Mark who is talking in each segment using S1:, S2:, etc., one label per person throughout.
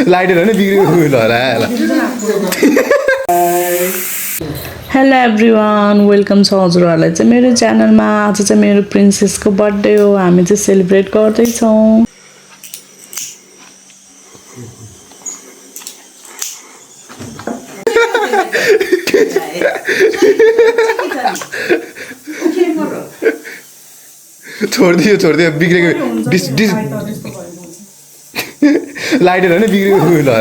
S1: Lighter हैन बिग्रेको होला
S2: हेलो एभ्रिवान वेलकम छ हजुरहरूलाई चाहिँ मेरो च्यानलमा। आज चाहिँ मेरो प्रिन्सेसको बर्थडे हो, हामी चाहिँ सेलिब्रेट गर्दैछौँ।
S1: छोडिदियो बिग्रेको लाइटर हैन बिग्रेको होला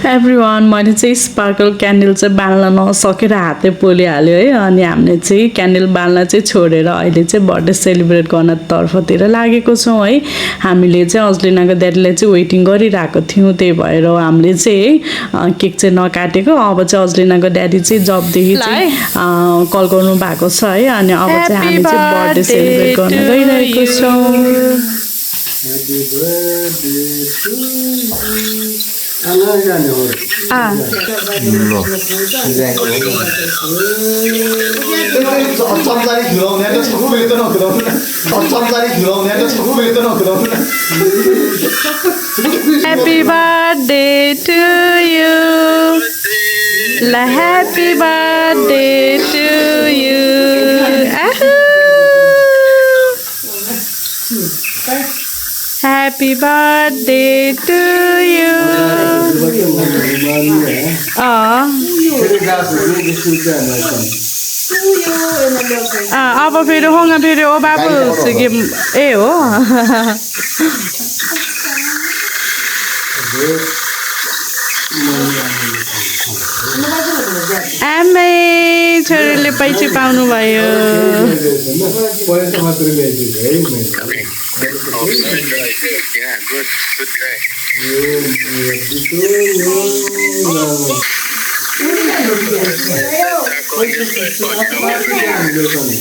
S2: एभ्रिवान मैले चाहिँ स्पार्कल क्यान्डल चाहिँ बाल्न नसकेर हातै पोलिहाल्यो है। अनि हामीले चाहिँ क्यान्डल बाल्न चाहिँ छोडेर अहिले चाहिँ बर्थडे सेलिब्रेट गर्न तर्फतिर लागेको छौँ है। हामीले चाहिँ अजलिनाको ड्याडीलाई चाहिँ वेटिङ गरिरहेको थियौँ, त्यही भएर हामीले चाहिँ केक चाहिँ नकाटेको। अब चाहिँ अजलिनाको ड्याडी चाहिँ जबदेखि चाहिँ कल गर्नु भएको छ है। अनि अब चाहिँ हामी चाहिँ बर्थडे सेलिब्रेट गर्न गइरहेको छौँ। Happy birthday to you. Happy birthday to you. Happy birthday to you. अब फेरि होगा फेरि ओ बाबु सिक्किम ए हो। आमै छोरीले पैसा पाउनु भयो।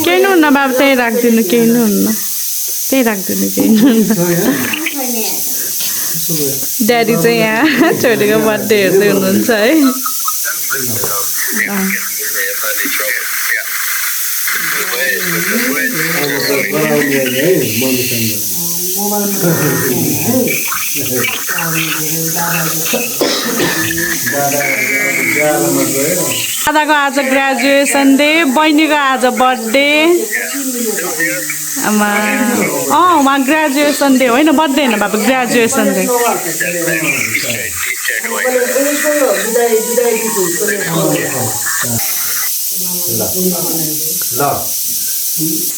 S2: केही नहुन्न बाबु, त्यही राखिदिनु, केही नहुन्न, त्यही राखिदिनु, केही नहुन्न। ड्याडी चाहिँ यहाँ छोरीको बर्थडे हेर्दै हुनुहुन्छ है। दादाको आज ग्रेजुएसन डे, बहिनीको आज बर्थडे। उहाँ ग्रेजुएसन डे होइन, बर्थडे होइन बाबु, ग्रेजुएसन डे।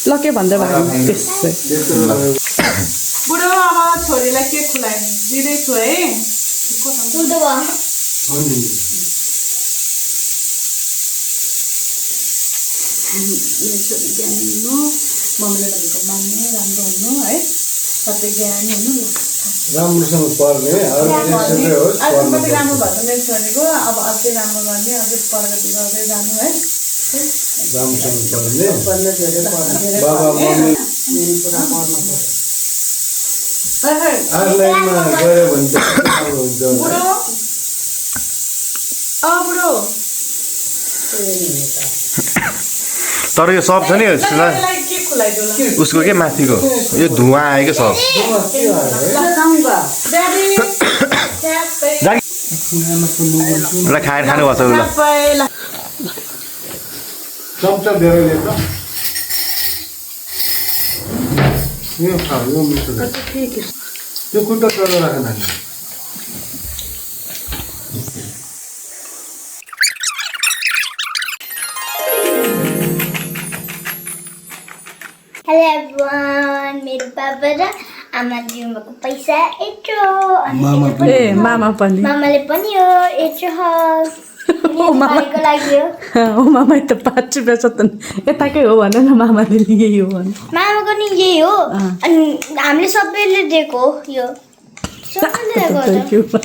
S2: ल के भन्दै भयो त्यसै बुढो। अब छोरीलाई के खुलाइदिँदैछु है। मम्मीले भनेको मान्नु, राम्रो हुनु है, सबै ज्ञानी हुनु,
S3: राम्रोसँग पढ्ने
S2: कति राम्रो भएको मेरो छोरीको। अब अझै राम्रो गर्ने, अझै प्रगति गर्दै जानु है।
S3: राम्रोसँग पढ्ने बाबा मम्मी आर्लाइनमा गयो भने त हुन्छ।
S2: बुढो
S1: तर यो सब छ नि उसको के माथिको यो धुवा आयो क्या सब। खाएर खानु भएको छ उसलाई।
S3: चम्चा धेरै ल्याएको यो खाऊ, यो मिठो त्यो खुट्टा चढेर राख नानी।
S4: हेलो एभ्रिवान, मेरो बाबा र आमा दिनुभएको पैसा यत्रो,
S2: मामा पनि
S4: मामाले पनि हो यत्रो मामाको लागि हो।
S2: मामा त 5 रुपियाँ छ त यताकै हो भन न, मामाले यही हो भन।
S4: मामाको नि यही हो, अनि हामीले सबैले दिएको यो, सबैले दिएको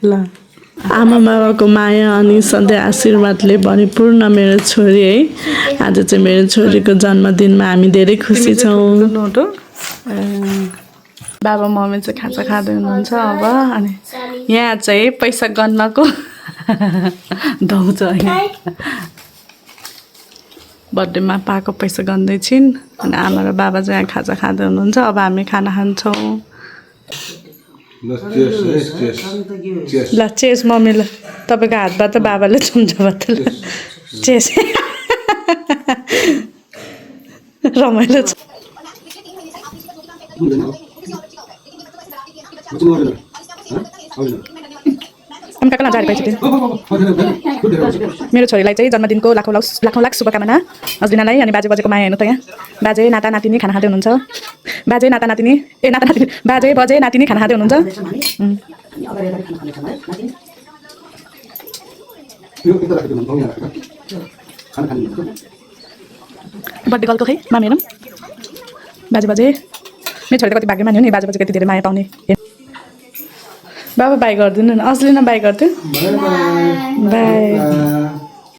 S2: ल। आमा बाबाको माया अनि सधैँ आशीर्वादले भरिपूर्ण मेरो छोरी है। आज चाहिँ मेरो छोरीको जन्मदिनमा हामी धेरै खुसी छौँ। बाबा मम्मी चाहिँ खाजा खाँदै हुनुहुन्छ अब। अनि यहाँ चाहिँ पैसा गन्नको दाउँछ बर्थडेमा पाएको पैसा गन्दैछिन् अनि आमा र बाबा चाहिँ यहाँ खाजा खाँदै हुनुहुन्छ अब हामी खाना खान्छौँ ल चेस मम्मी ल तपाईँको हातबाट बाबाले चम्चाबाट ल चेस रमाइलो छ अनि काका लान्छ मेरो छोरीलाई चाहिँ जन्मदिनको लाखौँ लाख शुभकामना हस्बिनालाई अनि बाजे बजेको माया हेर्नु त यहाँ बाजे नाता नातिनी खाना खाँदै हुनुहुन्छ बाजे नाता नातिनी बाजे बजे नातिनी खाना खाँदै हुनुहुन्छ बर्थडे गलको खै मामी हेरौँ बाजे बजे मेरो छोरी त कति भाग्यमानी हो नि बाजे बजे कति धेरै माया पाउने बाबा बाई गरिदिनु न असली न बाई गरिदिनु बाई